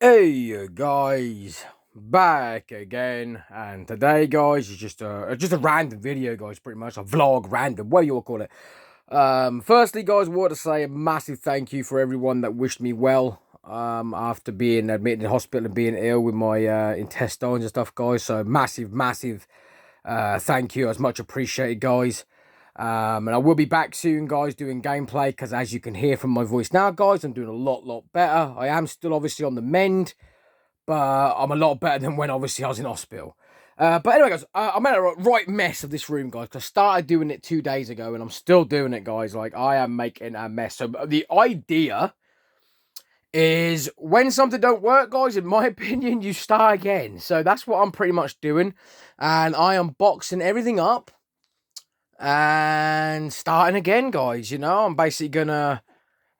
Hey guys, back again, and today, guys, is just a random video, guys. Pretty much a vlog, random, what you all call it. Firstly, guys, want to say a massive thank you for everyone that wished me well. After being admitted in hospital and being ill with my intestines and stuff, guys. So massive, thank you. It's much appreciated, guys. And I will be back soon, guys, doing gameplay, because as you can hear from my voice now, guys, I'm doing a lot better. I am still obviously on the mend, but I'm a lot better than when obviously I was in hospital. But anyway, guys, I'm in a right mess of this room, guys, because I started doing it 2 days ago, and I'm still doing it, guys. Like, I am making a mess. So the idea is when something don't work, guys, in my opinion, you start again. So that's what I'm pretty much doing, and I am boxing everything up and starting again, guys. You know, I'm basically gonna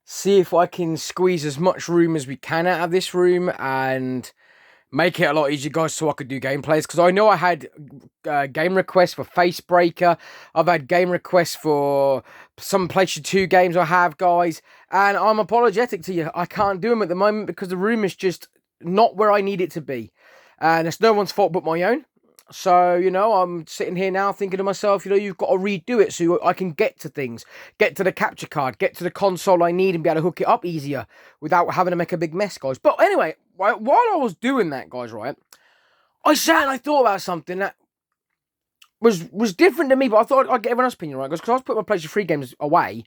see if I can squeeze as much room as we can out of this room and make it a lot easier, guys, so I could do gameplays. Because I know I had game requests for Facebreaker. I've had game requests for some PlayStation 2 games I have, guys. And I'm apologetic to you. I can't do them at the moment because the room is just not where I need it to be. And it's no one's fault but my own. So, you know, I'm sitting here now thinking to myself, you know, you've got to redo it so I can get to things, get to the capture card, get to the console I need and be able to hook it up easier without having to make a big mess, guys. But anyway, while I was doing that, guys, right, I sat and I thought about something that was different to me, but I thought I'd get everyone else's opinion, right, guys, because I was putting my PlayStation 3 games away.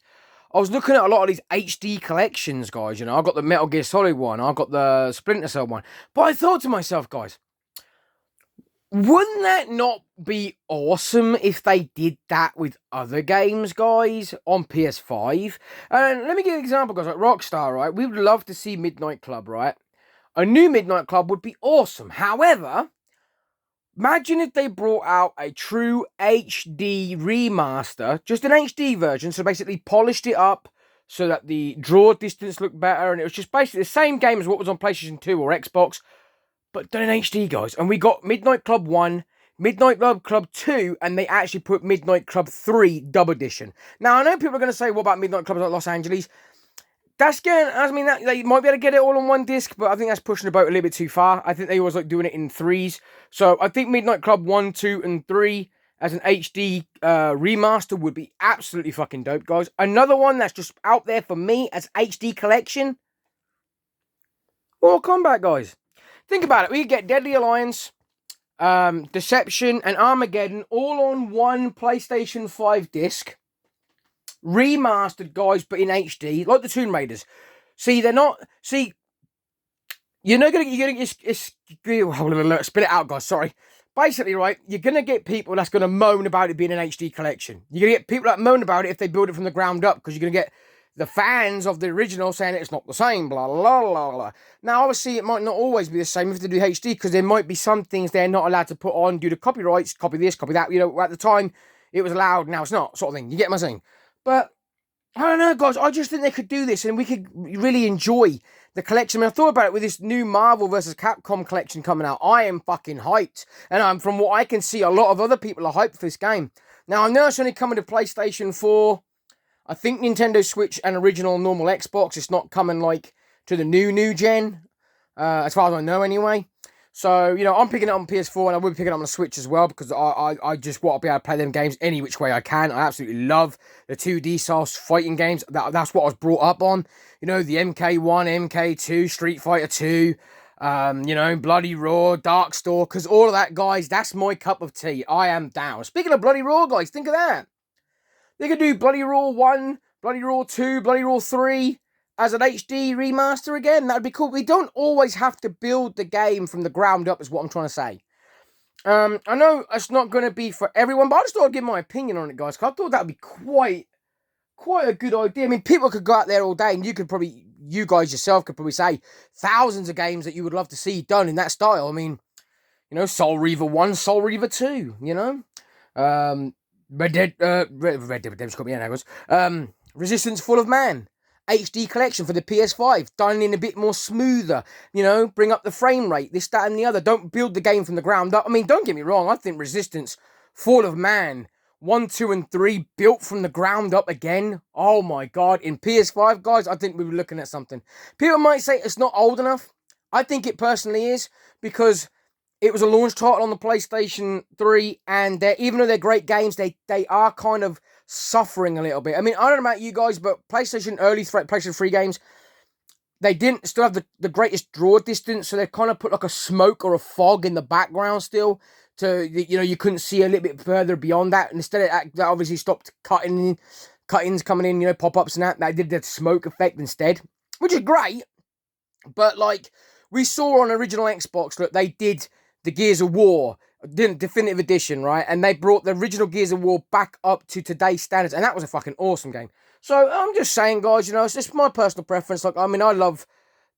I was looking at a lot of these HD collections, guys, you know. I got the Metal Gear Solid one, I got the Splinter Cell one. But I thought to myself, guys, wouldn't that not be awesome if they did that with other games, guys, on PS5? And let me give you an example, guys, like Rockstar, right? We would love to see Midnight Club, right? A new Midnight Club would be awesome. However, imagine if they brought out a true HD remaster, just an HD version, so basically polished it up so that the draw distance looked better, and it was just basically the same game as what was on PlayStation 2 or Xbox, but done in HD, guys. And we got Midnight Club 1, Midnight Club 2, and they actually put Midnight Club 3 Dub Edition. Now, I know people are going to say, what about Midnight Club Los Angeles? That's going, I mean, they might be able to get it all on one disc, but I think that's pushing the boat a little bit too far. I think they always like doing it in threes. So I think Midnight Club 1, 2, and 3 as an HD remaster would be absolutely fucking dope, guys. Another one that's just out there for me as HD collection, Mortal Kombat, guys. Think about it. We could get Deadly Alliance, Deception, and Armageddon all on one PlayStation 5 disc. Remastered, guys, but in HD, like the Tomb Raiders. See, they're not. See, you're not gonna. Spit it out, guys. Sorry. Basically, right, you're gonna get people that's gonna moan about it being an HD collection. You're gonna get people that moan about it if they build it from the ground up, because you're gonna get the fans of the original saying it's not the same, blah, blah, blah, blah. Now, obviously, it might not always be the same if they do HD, because there might be some things they're not allowed to put on due to copyrights, copy this, copy that. You know, at the time, it was allowed, now it's not, sort of thing. You get my saying? But, I don't know, guys, I just think they could do this, and we could really enjoy the collection. I mean, I thought about it with this new Marvel vs. Capcom collection coming out. I am fucking hyped. And from what I can see, a lot of other people are hyped for this game. Now, I know it's only coming to PlayStation 4, I think Nintendo Switch and original normal Xbox. It's not coming like to the new gen, as far as I know anyway. So, you know, I'm picking it up on PS4 and I will be picking it up on the Switch as well, because I just want to be able to play them games any which way I can. I absolutely love the 2D style fighting games. That's what I was brought up on. You know, the MK1, MK2, Street Fighter 2, you know, Bloody Roar, Darkstalkers, all of that, guys. That's my cup of tea. I am down. Speaking of Bloody Roar, guys, think of that. They could do Bloody Roar 1, Bloody Roar 2, Bloody Roar 3 as an HD remaster again. That would be cool. We don't always have to build the game from the ground up, is what I'm trying to say. I know it's not going to be for everyone, but I just thought I'd give my opinion on it, guys, because I thought that would be quite a good idea. I mean, people could go out there all day, and you guys yourself could probably say thousands of games that you would love to see done in that style. I mean, you know, Soul Reaver 1, Soul Reaver 2, you know? Red Dead Redemption got me in, goes. Resistance Full of Man, HD collection for the PS5, done in a bit more smoother, you know, bring up the frame rate, this, that, and the other. Don't build the game from the ground up. I mean, don't get me wrong, I think Resistance Full of Man 1, 2, and 3 built from the ground up again. Oh my god, in PS5, guys, I think we were looking at something. People might say it's not old enough. I think it personally is, because it was a launch title on the PlayStation 3, and even though they're great games, they are kind of suffering a little bit. I mean, I don't know about you guys, but PlayStation PlayStation 3 games, they didn't still have the greatest draw distance, so they kind of put like a smoke or a fog in the background still, to, you know, you couldn't see a little bit further beyond that. And instead, that obviously stopped cuttings coming in, you know, pop-ups and that. They did the smoke effect instead, which is great. But like we saw on original Xbox, look, they did the Gears of War Definitive Edition, right? And they brought the original Gears of War back up to today's standards, and that was a fucking awesome game. So I'm just saying, guys, you know, it's just my personal preference. Like, I mean, I love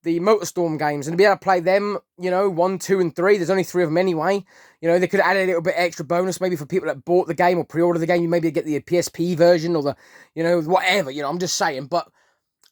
the MotorStorm games, and to be able to play them, you know, 1, 2, and 3. There's only 3 of them anyway. You know, they could add a little bit extra bonus maybe for people that bought the game or pre-ordered the game. You maybe get the PSP version or the, you know, whatever. You know, I'm just saying, but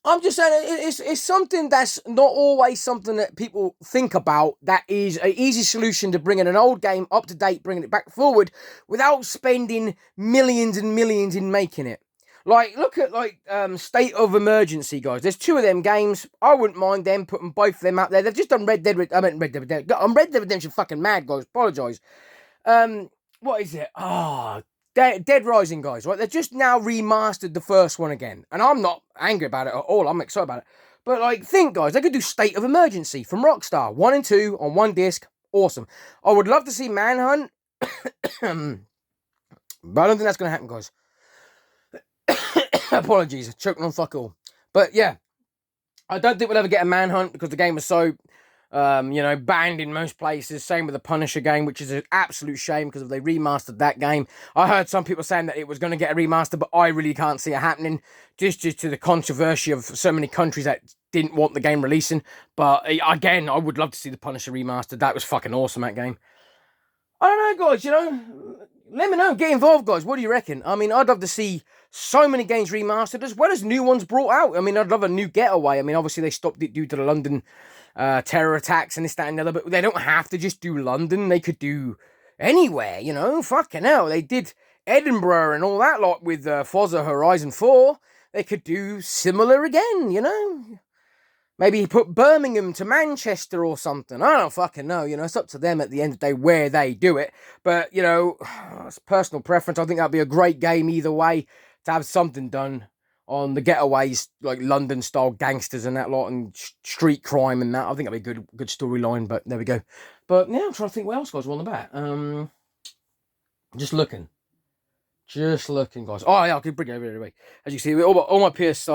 I'm just saying it's something that's not always something that people think about. That is an easy solution to bringing an old game up to date, bringing it back forward without spending millions and millions in making it. Like, look at, like, State of Emergency, guys. There's 2 of them games. I wouldn't mind them putting both of them out there. They've just done Red Dead Redemption. I'm Red Dead Redemption fucking mad, guys. Apologise. What is it? Dead Rising, guys, right? They've just now remastered the first one again. And I'm not angry about it at all. I'm excited about it. But, like, think, guys, they could do State of Emergency from Rockstar. 1 and 2 on one disc. Awesome. I would love to see Manhunt. But I don't think that's going to happen, guys. Apologies, choking on fuck all. But yeah, I don't think we'll ever get a Manhunt because the game was so, you know, banned in most places. Same with the Punisher game, which is an absolute shame because if they remastered that game, I heard some people saying that it was going to get a remaster, but I really can't see it happening just due to the controversy of so many countries that didn't want the game releasing. But again, I would love to see the Punisher remastered. That was fucking awesome, that game. I don't know, guys, you know, let me know. Get involved, guys. What do you reckon? I mean, I'd love to see so many games remastered as well as new ones brought out. I mean, I'd love a new Getaway. I mean, obviously they stopped it due to the London terror attacks and this, that, and the other, but they don't have to just do London. They could do anywhere, you know? Fucking hell. They did Edinburgh and all that lot with Forza Horizon 4. They could do similar again, you know? Maybe put Birmingham to Manchester or something. I don't fucking know. You know, it's up to them at the end of the day where they do it. But, you know, it's personal preference. I think that'd be a great game either way to have something done on the Getaways, like London-style gangsters and that lot, and street crime and that. I think that'd be a good storyline, but there we go. But, yeah, I'm trying to think what else, guys, were on the bat. Just looking. Guys. Oh, yeah, I can bring it over anyway. As you see, all my PS...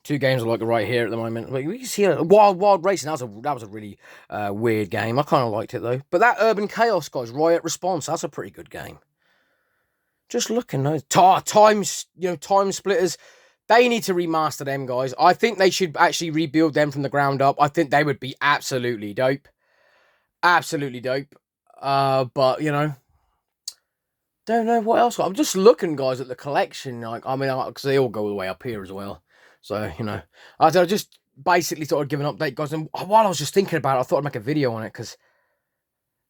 2 games are like right here at the moment. Like, we can see Wild Racing. That was a really weird game. I kind of liked it though. But that Urban Chaos, guys, Riot Response, that's a pretty good game. Just looking, those Time Splitters. They need to remaster them, guys. I think they should actually rebuild them from the ground up. I think they would be absolutely dope. Absolutely dope. But you know, don't know what else. I'm just looking, guys, at the collection. Like, I mean, because they all go all the way up here as well. So, you know, I just basically thought I'd give an update, guys. And while I was just thinking about it, I thought I'd make a video on it because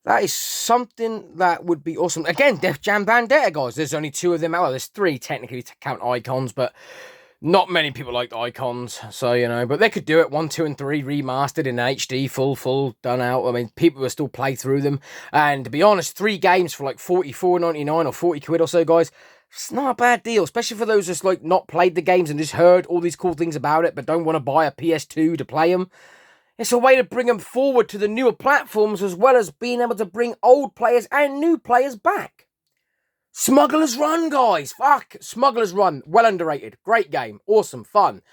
that is something that would be awesome. Again, Def Jam Bandetta, guys. There's only 2 of them. Well, there's 3 technically to count Icons, but not many people like Icons. So, you know, but they could do it 1, 2, and 3 remastered in HD, full, done out. I mean, people will still play through them. And to be honest, 3 games for like £44.99 or 40 quid or so, guys. It's not a bad deal, especially for those that's like not played the games and just heard all these cool things about it, but don't want to buy a PS2 to play them. It's a way to bring them forward to the newer platforms, as well as being able to bring old players and new players back. Smuggler's Run, guys. Fuck, Smuggler's Run. Well underrated. Great game. Awesome. Fun.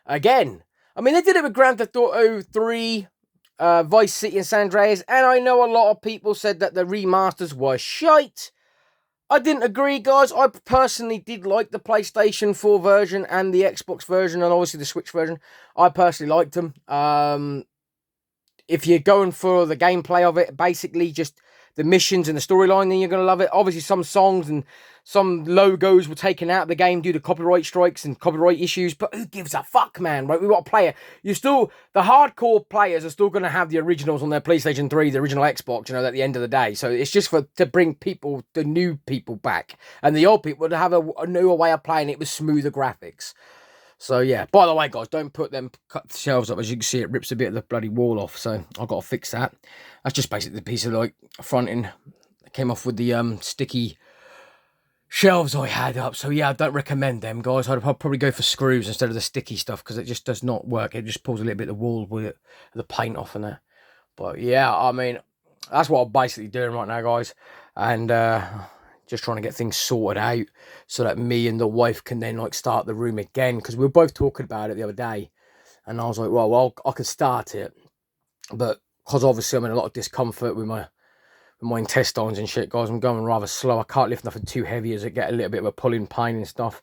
Again, I mean, they did it with Grand Theft Auto 3, Vice City and San Andreas, and I know a lot of people said that the remasters were shite. I didn't agree, guys. I personally did like the PlayStation 4 version and the Xbox version, and obviously the Switch version. I personally liked them. If you're going for the gameplay of it, basically just the missions and the storyline, then you're going to love it. Obviously, some songs and some logos were taken out of the game due to copyright strikes and copyright issues, but who gives a fuck, man, right? We got to play it. The hardcore players are still going to have the originals on their PlayStation 3, the original Xbox, you know, at the end of the day. So it's just to bring people, the new people back. And the old people to have a newer way of playing it with smoother graphics. So yeah, by the way, guys, don't cut the shelves up. As you can see, it rips a bit of the bloody wall off. So I've got to fix that. That's just basically the piece of like fronting that came off with the sticky shelves I had up. So yeah, I don't recommend them, guys. I'd probably go for screws instead of the sticky stuff because it just does not work. It just pulls a little bit of the wall with it, the paint off and that. But yeah, I mean, that's what I'm basically doing right now, guys. And just trying to get things sorted out so that me and the wife can then like start the room again, because we were both talking about it the other day, and I was like, well, I could start it, but because obviously I'm in a lot of discomfort with my intestines and shit, guys, I'm going rather slow. I can't lift nothing too heavy as it get a little bit of a pulling pain and stuff.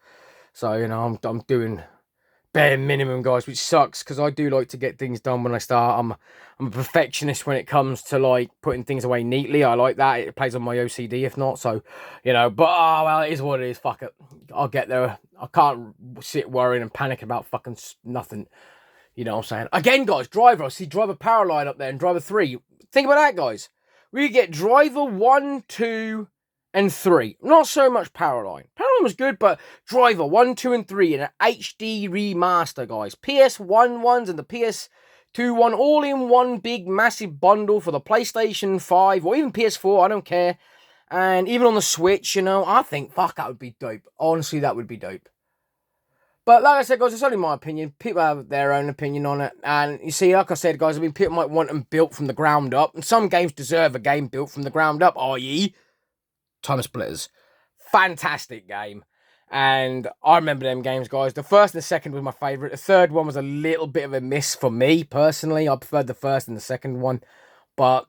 So you know, I'm doing bare minimum, guys, which sucks because I do like to get things done when I start. I'm a perfectionist when it comes to like putting things away neatly. I like that. It plays on my OCD if not. So, you know, but oh well, it is what it is. Fuck it. I'll get there. I can't sit worrying and panic about fucking nothing. You know what I'm saying? Again, guys, driver. I see driver power line up there and driver 3. Think about that, guys. We get driver 1, 2, and 3. Not so much Powerline. Powerline was good, but driver 1, 2, and 3 in an HD remaster, guys. PS1 ones and the PS2 one, all in one big massive bundle for the PlayStation 5 or even PS4, I don't care. And even on the Switch, you know, I think, fuck, that would be dope. Honestly, that would be dope. But like I said, guys, it's only my opinion. People have their own opinion on it. And you see, like I said, guys, I mean, people might want them built from the ground up. And some games deserve a game built from the ground up, i.e. Time Splitters. Fantastic game. And I remember them games, guys. The first and the second was my favourite. The third one was a little bit of a miss for me, personally. I preferred the first and the second one. But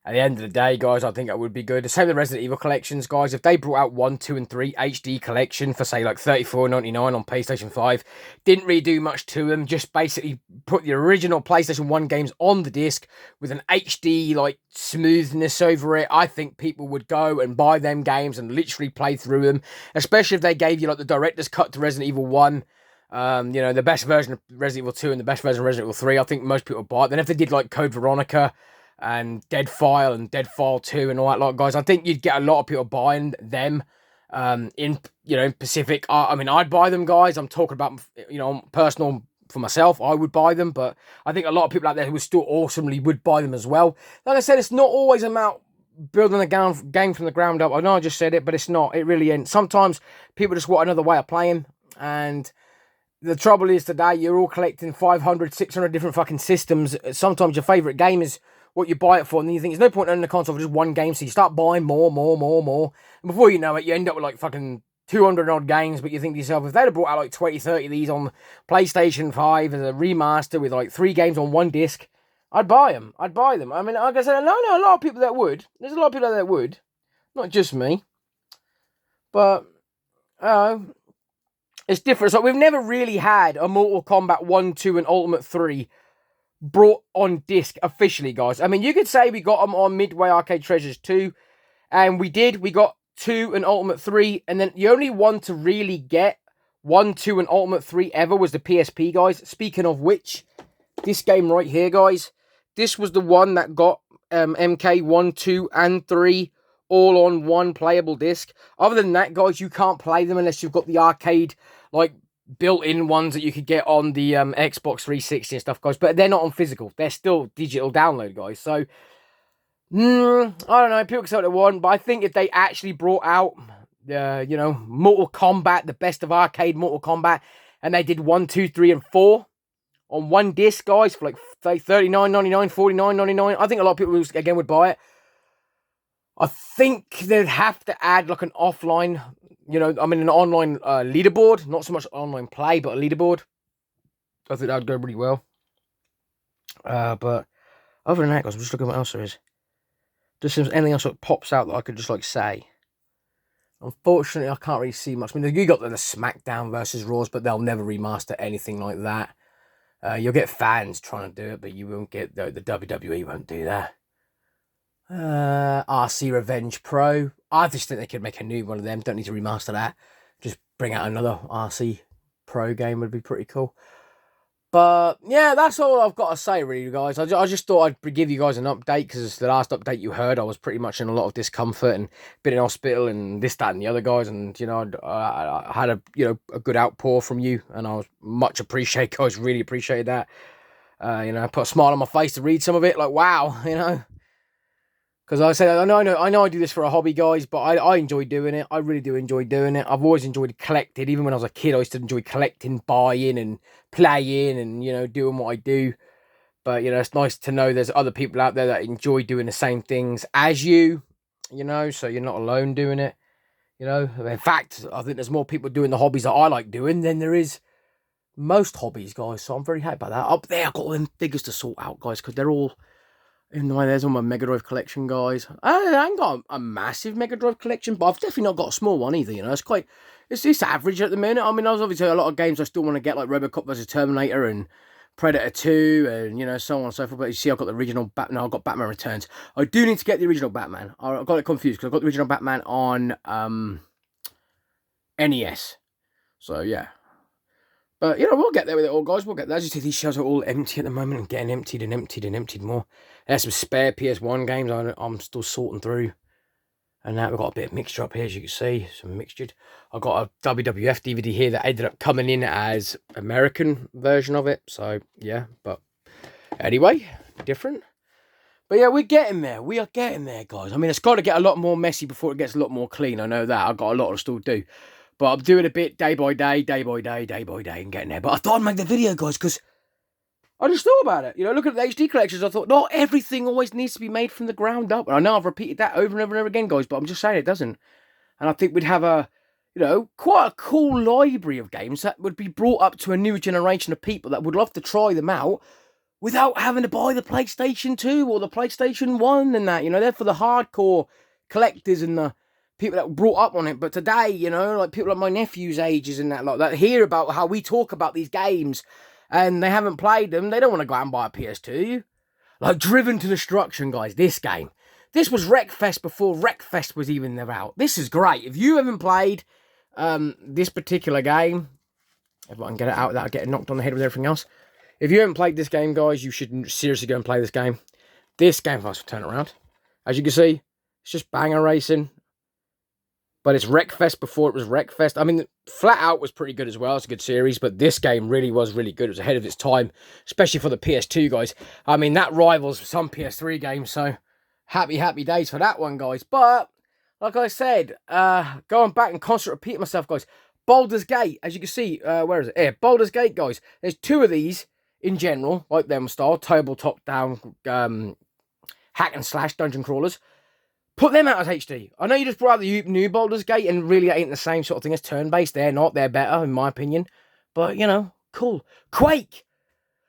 at the end of the day, guys, I think it would be good. The same with the Resident Evil collections, guys. If they brought out 1, 2, and 3 HD collection for, say, like $34.99 on PlayStation 5, didn't really do much to them. Just basically put the original PlayStation 1 games on the disc with an HD, like, smoothness over it. I think people would go and buy them games and literally play through them. Especially if they gave you, like, the director's cut to Resident Evil 1. You know, the best version of Resident Evil 2 and the best version of Resident Evil 3. I think most people would buy it. Then if they did, like, Code Veronica and Deadfile and Deadfile 2 and all that lot, guys, I think you'd get a lot of people buying them in, you know, Pacific. I mean, I'd buy them, guys. I'm talking about, you know, personal for myself. I would buy them, but I think a lot of people out there who still awesomely would buy them as well. Like I said, it's not always about building a game from the ground up. I know I just said it, but it's not. It really ain't. Sometimes people just want another way of playing, and the trouble is today, you're all collecting 500, 600 different fucking systems. Sometimes your favourite game is what you buy it for, and then you think there's no point owning the console for just one game, so you start buying more. And before you know it, you end up with like fucking 200 odd games, but you think to yourself, if they'd have brought out like 20, 30 of these on PlayStation 5 as a remaster with like 3 games on one disc, I'd buy them. I mean, like I said, I know a lot of people that would. There's a lot of people that would. Not just me. But, it's different. So we've never really had a Mortal Kombat 1, 2, and Ultimate 3 brought on disc officially, guys. I mean, you could say we got them on Midway Arcade Treasures 2, and we did. We got 2 and Ultimate 3, and then the only one to really get 1, 2, and Ultimate 3 ever was the PSP, guys. Speaking of which, this game right here, guys, this was the one that got MK 1, 2, and 3 all on one playable disc. Other than that, guys, you can't play them unless you've got the arcade, like, built-in ones that you could get on the Xbox 360 and stuff, guys. But they're not on physical. They're still digital download, guys. So, I don't know. People can say what they want, but I think if they actually brought out, you know, Mortal Kombat, the best of arcade Mortal Kombat, and they did 1, 2, 3, and 4 on one disc, guys, for like $39.99, $49.99, I think a lot of people, again, would buy it. I think they'd have to add like an offline, you know, I mean an online leaderboard. Not so much online play, but a leaderboard. I think that would go really well. But other than that, guys, I'm just looking at what else there is. Just seems anything else that pops out that I could just like say. Unfortunately, I can't really see much. I mean, you got the SmackDown versus Raws, but they'll never remaster anything like that. You'll get fans trying to do it, but you won't get the WWE won't do that. RC Revenge Pro. I just think they could make a new one of them. Don't need to remaster that. Just bring out another RC Pro game would be pretty cool. But yeah, that's all I've got to say, really, guys. I just thought I'd give you guys an update because the last update you heard, I was pretty much in a lot of discomfort and been in hospital and this, that, and the other, guys. And you know, I had a good outpour from you, and I was much appreciated, guys. Really appreciated that. You know, I put a smile on my face to read some of it. Like, wow, you know. Because I said, I know I do this for a hobby, guys, but I enjoy doing it. I really do enjoy doing it. I've always enjoyed collecting. Even when I was a kid, I used to enjoy collecting, buying, and playing, and, you know, doing what I do. But, you know, it's nice to know there's other people out there that enjoy doing the same things as you, you know, so you're not alone doing it. You know, in fact, I think there's more people doing the hobbies that I like doing than there is most hobbies, guys. So I'm very happy about that. Up there, I've got them figures to sort out, guys, because they're all... In the way, there's all my Mega Drive collection, guys. I ain't got a massive Mega Drive collection, but I've definitely not got a small one either, you know. It's average at the minute. I mean, there's obviously a lot of games I still want to get, like Robocop vs. Terminator and Predator 2 and, you know, so on and so forth. But you see, I've got the original Batman. I've got Batman Returns. I do need to get the original Batman. I got it confused because I've got the original Batman on NES. So, yeah. But, you know, we'll get there with it all, guys. We'll get there. As you see, these shelves are all empty at the moment and getting emptied and emptied and emptied more. There's some spare PS1 games I'm still sorting through. And now we've got a bit of mixture up here, as you can see. Some mixtured. I've got a WWF DVD here that ended up coming in as American version of it. So, yeah. But anyway, different. But yeah, we're getting there. We are getting there, guys. I mean, it's got to get a lot more messy before it gets a lot more clean. I know that. I've got a lot to still do. But I'm doing a bit day by day, day by day, day by day, and getting there. But I thought I'd make the video, guys, because I just thought about it. You know, looking at the HD collections, I thought, not everything always needs to be made from the ground up. And I know I've repeated that over and over and over again, guys, but I'm just saying it doesn't. And I think we'd have quite a cool library of games that would be brought up to a new generation of people that would love to try them out without having to buy the PlayStation 2 or the PlayStation 1 and that. You know, they're for the hardcore collectors and the people that were brought up on it. But today, you know, like people like my nephew's ages and that hear about how we talk about these games and they haven't played them. They don't want to go out and buy a PS2. Like Driven to Destruction, guys, this game. This was Wreckfest before Wreckfest was even out. This is great. If you haven't played this particular game, if I can get it out without getting knocked on the head with everything else. If you haven't played this game, guys, you should seriously go and play this game. This game, if I turn it around, as you can see, it's just banger racing. But it's Wreckfest before it was Wreckfest. I mean, Flat Out was pretty good as well. It's a good series. But this game really was really good. It was ahead of its time. Especially for the PS2, guys. I mean, that rivals some PS3 games. So, happy days for that one, guys. But, like I said, going back and constantly repeating myself, guys. Baldur's Gate, as you can see. Where is it? Here, Baldur's Gate, guys. There's 2 of these in general. Like them style. Tabletop down hack and slash dungeon crawlers. Put them out as HD. I know you just brought out the new Baldur's Gate and really ain't the same sort of thing as turn-based. They're not. They're better, in my opinion. But, you know, cool. Quake.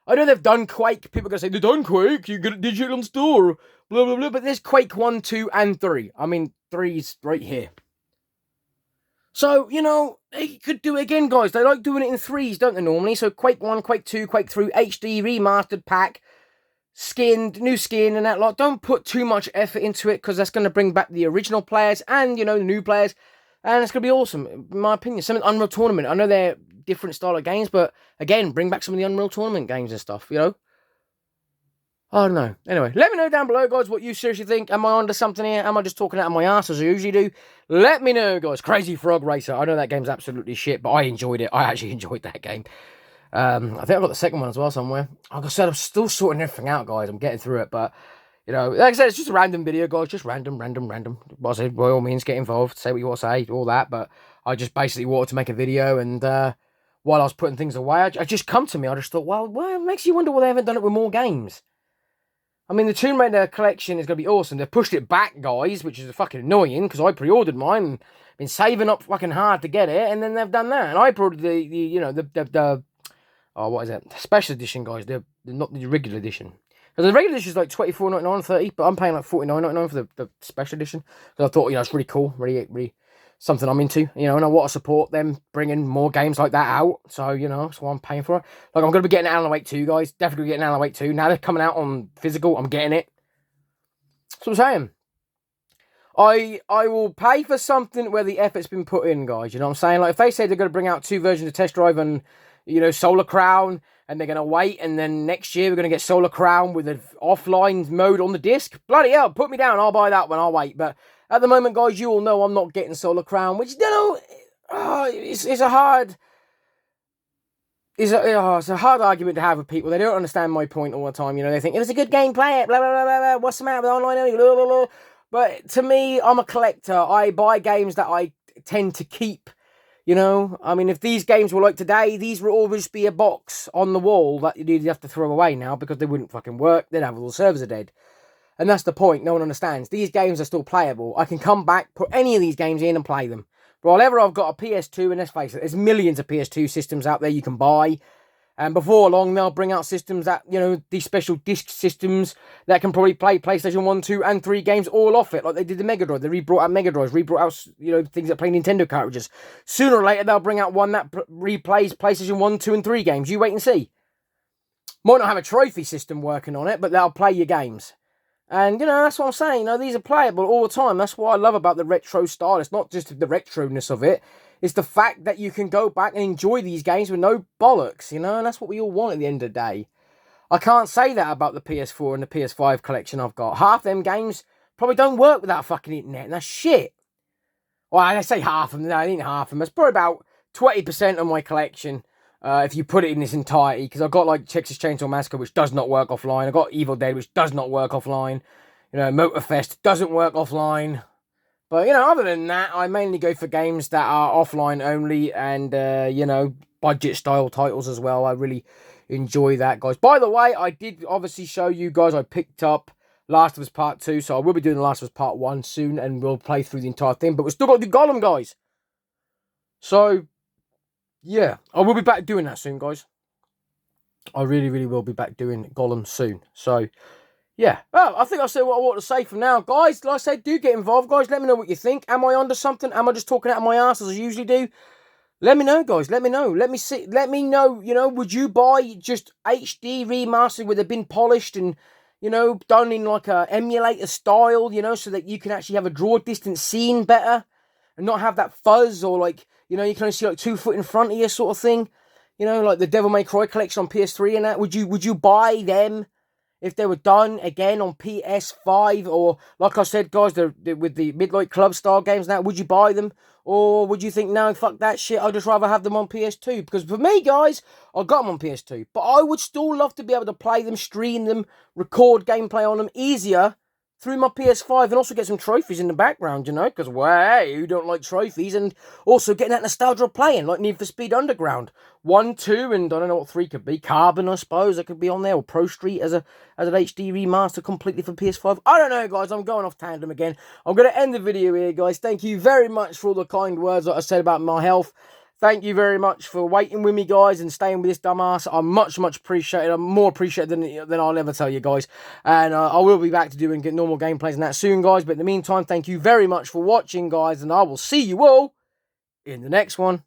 I know they've done Quake. People are going to say, they've done Quake. You get it digital on store. Blah, blah, blah. But there's Quake 1, 2, and 3. I mean, 3's right here. So, you know, they could do it again, guys. They like doing it in 3s, don't they, normally? So, Quake 1, Quake 2, Quake 3, HD, remastered pack. Skinned, new skin and that lot. Don't put too much effort into it because that's going to bring back the original players and, you know, the new players. And it's going to be awesome, in my opinion. Some of the Unreal Tournament. I know they're different style of games, but again, bring back some of the Unreal Tournament games and stuff, you know? I don't know. Anyway, let me know down below, guys, what you seriously think. Am I onto something here? Am I just talking out of my ass as I usually do? Let me know, guys. Crazy Frog Racer. I know that game's absolutely shit, but I enjoyed it. I actually enjoyed that game. I think I've got the second one as well somewhere. Like I said, I'm still sorting everything out, guys. I'm getting through it, but, you know, like I said, it's just a random video, guys. Just random. By all means, get involved. Say what you want to say, all that. But I just basically wanted to make a video, and while I was putting things away, I just come to me. I just thought, well, it makes you wonder why they haven't done it with more games. I mean, the Tomb Raider collection is going to be awesome. They've pushed it back, guys, which is fucking annoying, because I pre-ordered mine and been saving up fucking hard to get it, and then they've done that. And I pre-ordered the what is it? The special edition, guys. They're not the regular edition. Because the regular edition is like $24.99, $30, but I'm paying like $49.99 for the special edition. Because I thought, you know, it's really cool, really something I'm into, you know, and I want to support them bringing more games like that out. So, you know, that's what I'm paying for it. Like, I'm going to be getting Alan Wake 2, guys. Definitely getting Alan Wake 2. Now they're coming out on physical. I'm getting it. That's what I'm saying. I will pay for something where the effort's been put in, guys. You know what I'm saying? Like, if they say they're going to bring out 2 versions of Test Drive and, you know, Solar Crown, and they're going to wait, and then next year we're going to get Solar Crown with an offline mode on the disc. Bloody hell, put me down, I'll buy that one, I'll wait. But at the moment, guys, you all know I'm not getting Solar Crown, which, you know, it's a hard... It's a hard argument to have with people. They don't understand my point all the time. You know, they think, it was a good game, play it, blah, blah, blah, blah, what's the matter with online only, blah, blah, blah. But to me, I'm a collector. I buy games that I tend to keep, you know. I mean, if these games were like today, these would always be a box on the wall that you'd have to throw away now because they wouldn't fucking work. They'd have all the servers are dead. And that's the point. No one understands. These games are still playable. I can come back, put any of these games in and play them. But whenever I've got a PS2, and let's face it, there's millions of PS2 systems out there you can buy. And before long, they'll bring out systems that, you know, these special disc systems that can probably play PlayStation 1, 2, and 3 games all off it. Like they did the Mega Drive. They re-brought out Mega Drives, re-brought out, you know, things that play Nintendo cartridges. Sooner or later, they'll bring out one that replays PlayStation 1, 2, and 3 games. You wait and see. Might not have a trophy system working on it, but they'll play your games. And, you know, that's what I'm saying. You know, these are playable all the time. That's what I love about the retro style. It's not just the retroness of it. It's the fact that you can go back and enjoy these games with no bollocks, you know? And that's what we all want at the end of the day. I can't say that about the PS4 and the PS5 collection I've got. Half them games probably don't work without fucking internet. And that's shit. Well, I say half of them. No, it ain't half of them. It's probably about 20% of my collection. If you put it in its entirety, because I've got like Texas Chainsaw Massacre, which does not work offline. I've got Evil Dead, which does not work offline. You know, Motorfest doesn't work offline. But, you know, other than that, I mainly go for games that are offline only and, you know, budget-style titles as well. I really enjoy that, guys. By the way, I did obviously show you guys I picked up Last of Us Part 2, so I will be doing The Last of Us Part 1 soon, and we'll play through the entire thing. But we've still got to do Gollum, guys. So... yeah, I will be back doing that soon, guys. I really, really will be back doing Gollum soon. So, yeah. Well, I think I said what I want to say for now. Guys, like I said, do get involved, guys. Let me know what you think. Am I onto something? Am I just talking out of my ass as I usually do? Let me know, guys. Let me know. Let me see. Let me know, you know, would you buy just HD remastered with it been polished and, you know, done in like a emulator style, you know, so that you can actually have a draw distance scene better and not have that fuzz or like... you know, you can only see like 2 foot in front of you sort of thing. You know, like the Devil May Cry collection on PS3 and that. Would you buy them if they were done again on PS5? Or, like I said, guys, with the Midnight Club style games and that, would you buy them? Or would you think, no, fuck that shit, I'd just rather have them on PS2? Because for me, guys, I got them on PS2. But I would still love to be able to play them, stream them, record gameplay on them easier through my PS5 and also get some trophies in the background, you know, because, well, hey, who don't like trophies? And also getting that nostalgia of playing, like Need for Speed Underground 1, 2, and I don't know what 3 could be. Carbon, I suppose, that could be on there, or Pro Street as an HD remaster completely for PS5. I don't know, guys, I'm going off tandem again. I'm going to end the video here, guys. Thank you very much for all the kind words that I said about my health. Thank you very much for waiting with me, guys, and staying with this dumbass. I'm much, much appreciated. I'm more appreciated than I'll ever tell you, guys. And I will be back to doing normal gameplays and that soon, guys. But in the meantime, thank you very much for watching, guys, and I will see you all in the next one.